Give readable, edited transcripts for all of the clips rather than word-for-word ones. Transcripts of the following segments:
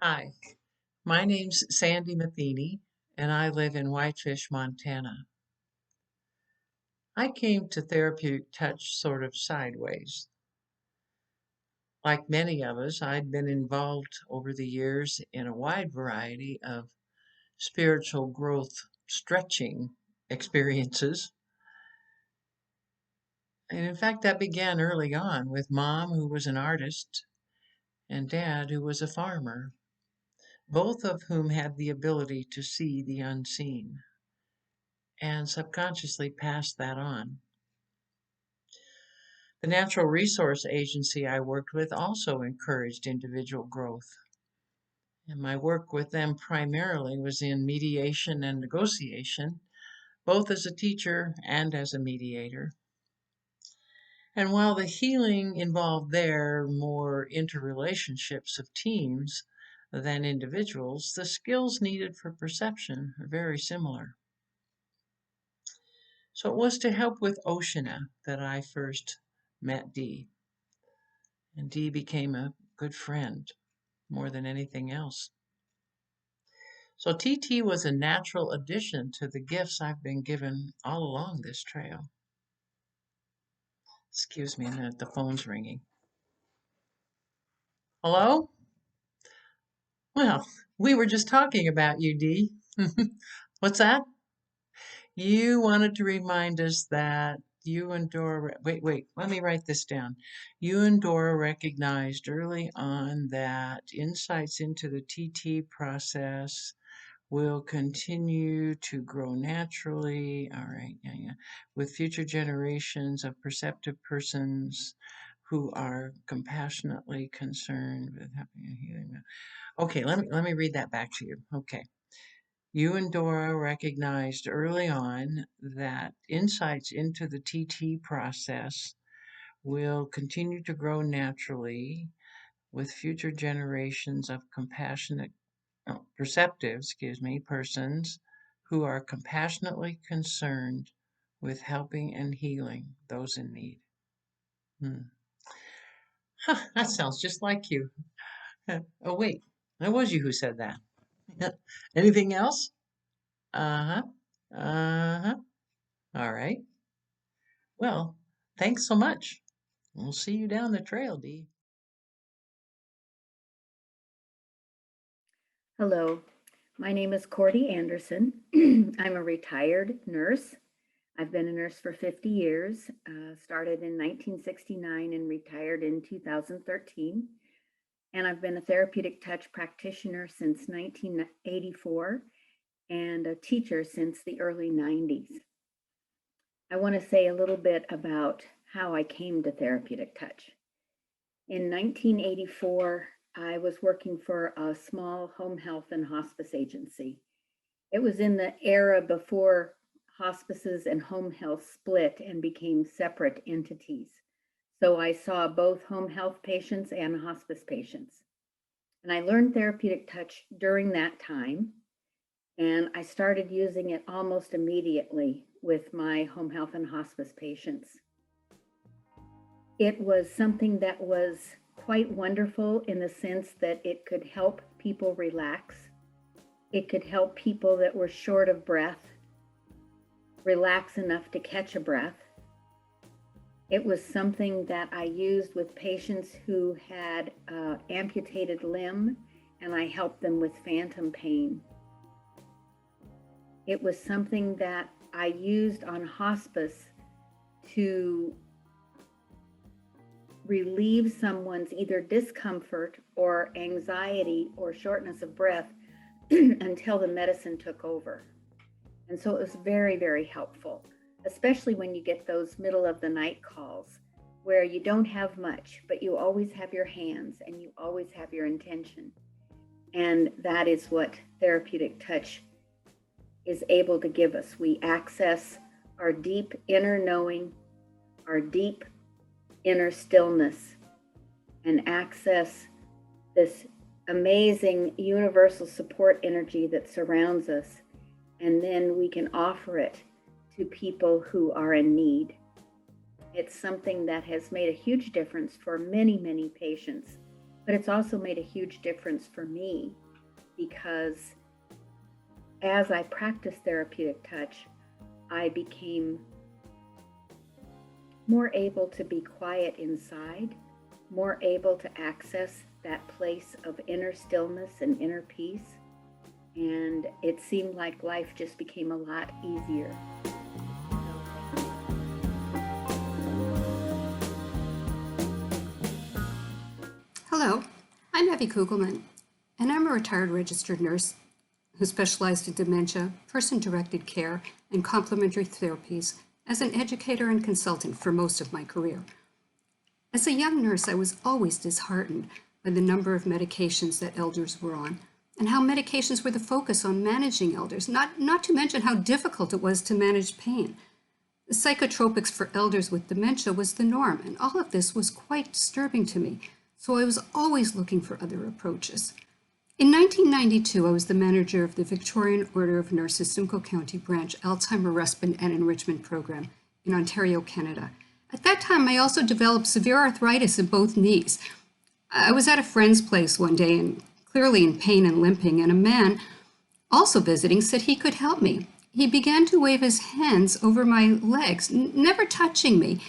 Hi, my name's Sandy Matheny, and I live in Whitefish, Montana. I came to Therapeutic Touch sort of sideways. Like many of us, I'd been involved over the years in a wide variety of spiritual growth stretching experiences. And in fact, that began early on with Mom, who was an artist, and Dad, who was a farmer, both of whom had the ability to see the unseen and subconsciously passed that on. The Natural Resource Agency I worked with also encouraged individual growth, and my work with them primarily was in mediation and negotiation, both as a teacher and as a mediator. And while the healing involved there more interrelationships of teams than individuals, the skills needed for perception are very similar. So it was to help with Oceana that I first met Dee, and Dee became a good friend more than anything else. So TT was a natural addition to the gifts I've been given all along this trail. Excuse me a minute, the phone's ringing. Hello? Well, we were just talking about you, Dee. What's that? You wanted to remind us that you and Dora, wait, let me write this down. You and Dora recognized early on that insights into the TT process will continue to grow naturally. All right, yeah. With future generations of perceptive persons who are compassionately concerned with helping and healing. Okay, let me read that back to you. Okay. You and Dora recognized early on that insights into the TT process will continue to grow naturally with future generations of perceptive, persons who are compassionately concerned with helping and healing those in need. Huh, that sounds just like you. Oh, wait, that was you who said that. Anything else? Uh huh. Uh huh. All right. Well, thanks so much. We'll see you down the trail, Dee. Hello, my name is Cordy Anderson. I'm a retired nurse. I've been a nurse for 50 years, started in 1969 and retired in 2013. And I've been a therapeutic touch practitioner since 1984 and a teacher since the early 90s. I want to say a little bit about how I came to therapeutic touch. In 1984, I was working for a small home health and hospice agency. It was in the era before hospices and home health split and became separate entities. So I saw both home health patients and hospice patients. And I learned therapeutic touch during that time. And I started using it almost immediately with my home health and hospice patients. It was something that was quite wonderful in the sense that it could help people relax. It could help people that were short of breath relax enough to catch a breath. It was something that I used with patients who had amputated limb, and I helped them with phantom pain. It was something that I used on hospice to relieve someone's either discomfort or anxiety or shortness of breath until the medicine took over. And so it was very, very helpful, especially when you get those middle of the night calls where you don't have much, but you always have your hands and you always have your intention. And that is what therapeutic touch is able to give us. We access our deep inner knowing, our deep inner stillness, and access this amazing universal support energy that surrounds us. And then we can offer it to people who are in need. It's something that has made a huge difference for many, many patients, But it's also made a huge difference for me because as I practiced therapeutic touch, I became more able to be quiet inside, more able to access that place of inner stillness and inner peace. And it seemed like life just became a lot easier. Hello, I'm Evie Kugelman, and I'm a retired registered nurse who specialized in dementia, person-directed care, and complementary therapies as an educator and consultant for most of my career. As a young nurse, I was always disheartened by the number of medications that elders were on, and how medications were the focus on managing elders, not to mention how difficult it was to manage pain. Psychotropics for elders with dementia was the norm, and all of this was quite disturbing to me, so I was always looking for other approaches. In 1992, I was the manager of the Victorian Order of Nurses Simcoe County Branch Alzheimer Respite and Enrichment Program in Ontario, Canada. At that time, I also developed severe arthritis in both knees. I was at a friend's place one day and clearly in pain and limping, and a man also visiting said he could help me. He began to wave his hands over my legs, never touching me,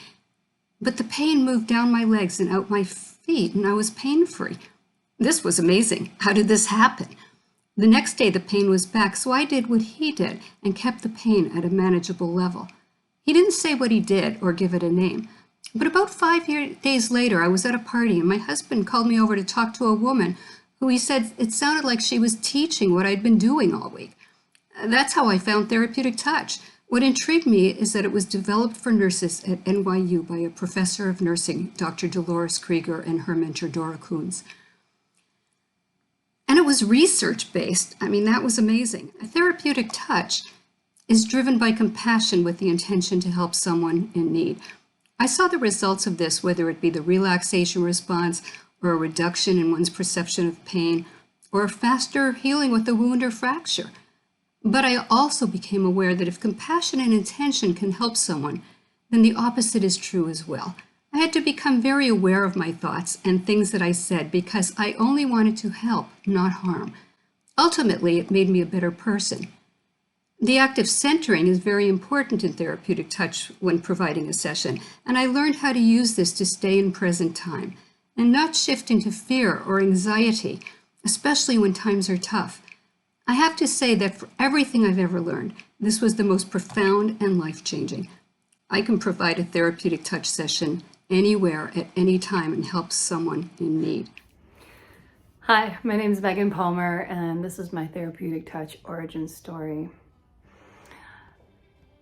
but the pain moved down my legs and out my feet, and I was pain-free. This was amazing. How did this happen? The next day, the pain was back, so I did what he did and kept the pain at a manageable level. He didn't say what he did or give it a name. But about 5 days later, I was at a party, and my husband called me over to talk to a woman who he said it sounded like she was teaching what I'd been doing all week. That's how I found therapeutic touch. What intrigued me is that it was developed for nurses at NYU by a professor of nursing, Dr. Dolores Krieger, and her mentor, Dora Kuhns. And it was research-based. I mean, that was amazing. A therapeutic touch is driven by compassion with the intention to help someone in need. I saw the results of this, whether it be the relaxation response or a reduction in one's perception of pain or a faster healing with a wound or fracture. But I also became aware that if compassion and intention can help someone, then the opposite is true as well. I had to become very aware of my thoughts and things that I said because I only wanted to help, not harm. Ultimately, it made me a better person. The act of centering is very important in therapeutic touch when providing a session, and I learned how to use this to stay in present time and not shift into fear or anxiety, especially when times are tough. I have to say that for everything I've ever learned, this was the most profound and life-changing. I can provide a therapeutic touch session anywhere at any time and help someone in need. Hi, my name is Megan Palmer, and this is my therapeutic touch origin story.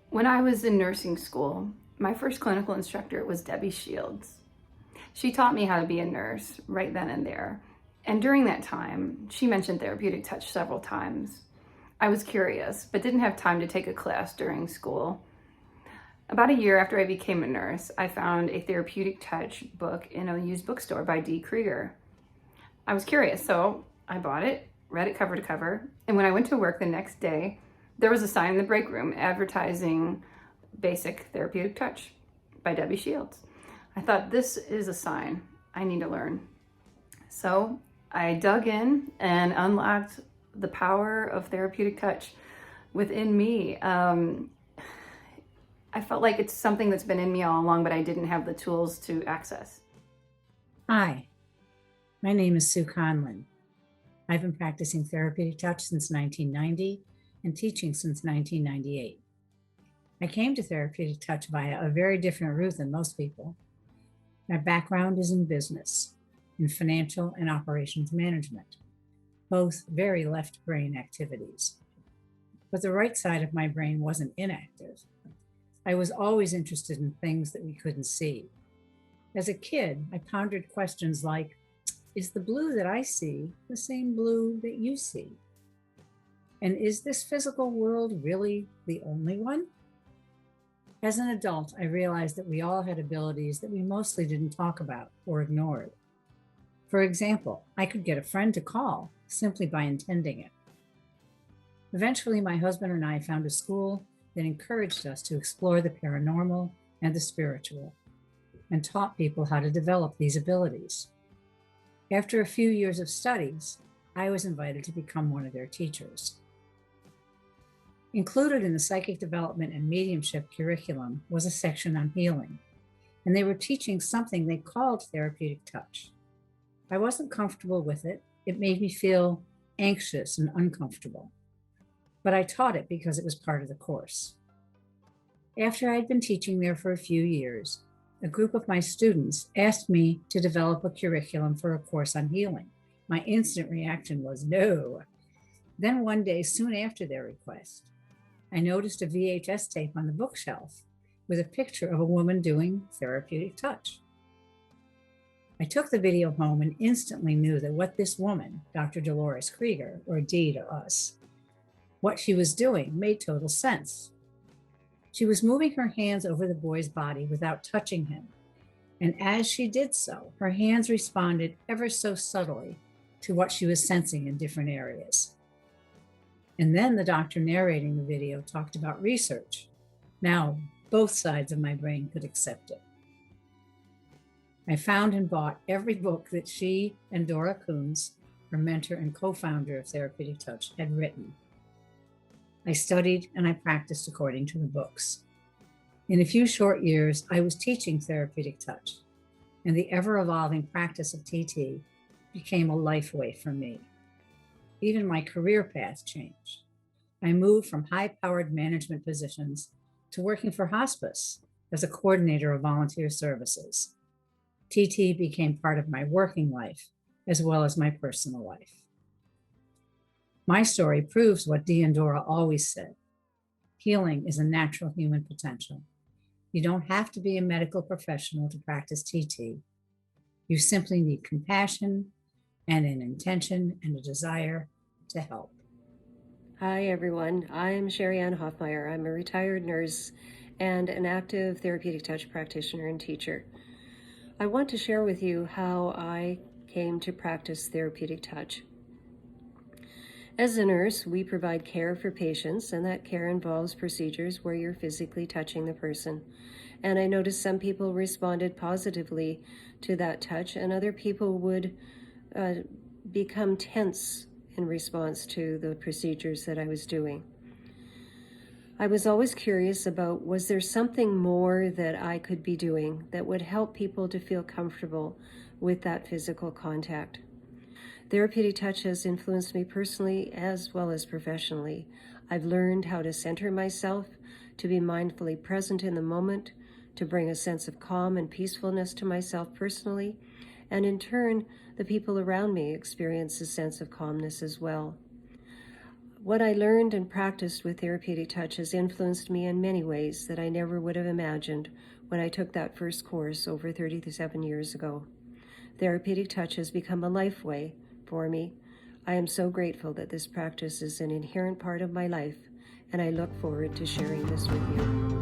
When I was in nursing school, my first clinical instructor was Debbie Shields. She taught me how to be a nurse right then and there. And during that time, she mentioned therapeutic touch several times. I was curious, but didn't have time to take a class during school. About a year after I became a nurse, I found a therapeutic touch book in a used bookstore by Dee Krieger. I was curious, so I bought it, read it cover to cover, and when I went to work the next day, there was a sign in the break room advertising Basic Therapeutic Touch by Debbie Shields. I thought, this is a sign I need to learn. So I dug in and unlocked the power of therapeutic touch within me. I felt like it's something that's been in me all along, but I didn't have the tools to access. Hi, my name is Sue Conlin. I've been practicing therapeutic touch since 1990 and teaching since 1998. I came to therapeutic touch via a very different route than most people. My background is in business, in financial and operations management, both very left brain activities. But the right side of my brain wasn't inactive. I was always interested in things that we couldn't see. As a kid, I pondered questions like, is the blue that I see the same blue that you see? And is this physical world really the only one? As an adult, I realized that we all had abilities that we mostly didn't talk about or ignored. For example, I could get a friend to call simply by intending it. Eventually, my husband and I found a school that encouraged us to explore the paranormal and the spiritual, and taught people how to develop these abilities. After a few years of studies, I was invited to become one of their teachers. Included in the psychic development and mediumship curriculum was a section on healing, and they were teaching something they called therapeutic touch. I wasn't comfortable with it. It made me feel anxious and uncomfortable, but I taught it because it was part of the course. After I'd been teaching there for a few years, a group of my students asked me to develop a curriculum for a course on healing. My instant reaction was no. Then one day, soon after their request, I noticed a VHS tape on the bookshelf with a picture of a woman doing therapeutic touch. I took the video home and instantly knew that what this woman, Dr. Dolores Krieger, or Dee to us, what she was doing made total sense. She was moving her hands over the boy's body without touching him. And as she did so, her hands responded ever so subtly to what she was sensing in different areas. And then the doctor narrating the video talked about research. Now, both sides of my brain could accept it. I found and bought every book that she and Dora Kunz, her mentor and co-founder of Therapeutic Touch, had written. I studied and I practiced according to the books. In a few short years, I was teaching therapeutic touch, and the ever-evolving practice of TT became a life way for me. Even my career path changed. I moved from high-powered management positions to working for hospice as a coordinator of volunteer services. TT became part of my working life as well as my personal life. My story proves what Dee and Dora always said. Healing is a natural human potential. You don't have to be a medical professional to practice TT. You simply need compassion and an intention and a desire to help. Hi, everyone. I'm Sherry Ann Hoffmeyer. I'm a retired nurse and an active therapeutic touch practitioner and teacher. I want to share with you how I came to practice therapeutic touch. As a nurse, we provide care for patients, and that care involves procedures where you're physically touching the person. And I noticed some people responded positively to that touch, and other people would become tense in response to the procedures that I was doing. I was always curious about, was there something more that I could be doing that would help people to feel comfortable with that physical contact? Therapeutic touch has influenced me personally as well as professionally. I've learned how to center myself, to be mindfully present in the moment, to bring a sense of calm and peacefulness to myself personally, and in turn, the people around me experience a sense of calmness as well. What I learned and practiced with therapeutic touch has influenced me in many ways that I never would have imagined when I took that first course over 37 years ago. Therapeutic touch has become a life way for me. I am so grateful that this practice is an inherent part of my life, and I look forward to sharing this with you.